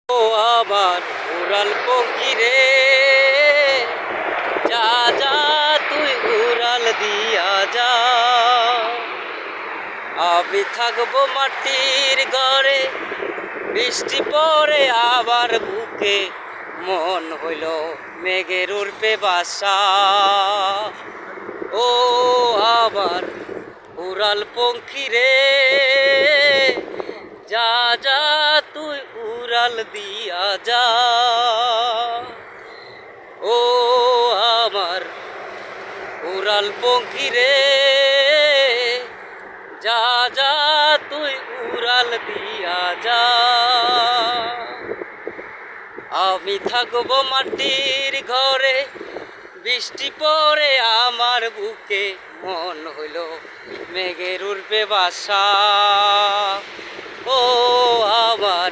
ও আবার উড়াল পঙ্খী রে, যা যা তুই উড়াল দিয়া যা। আমি থাকবো মাটির ঘরে, বৃষ্টি পরে আবার বুকে, মন হইল মেঘের উড়পে বাসা। ও আবার উড়াল পঙ্খী রে, যা যা তুই উড়াল দিয়া যা। ও আমার উড়াল পঙ্খী রে, যা যা তুই উড়াল দিয়া যা। আমি থাকবো মাটির ঘরে, বৃষ্টি পরে আমার বুকে, মন হইল মেঘের উড়বে বাসা। ও আমার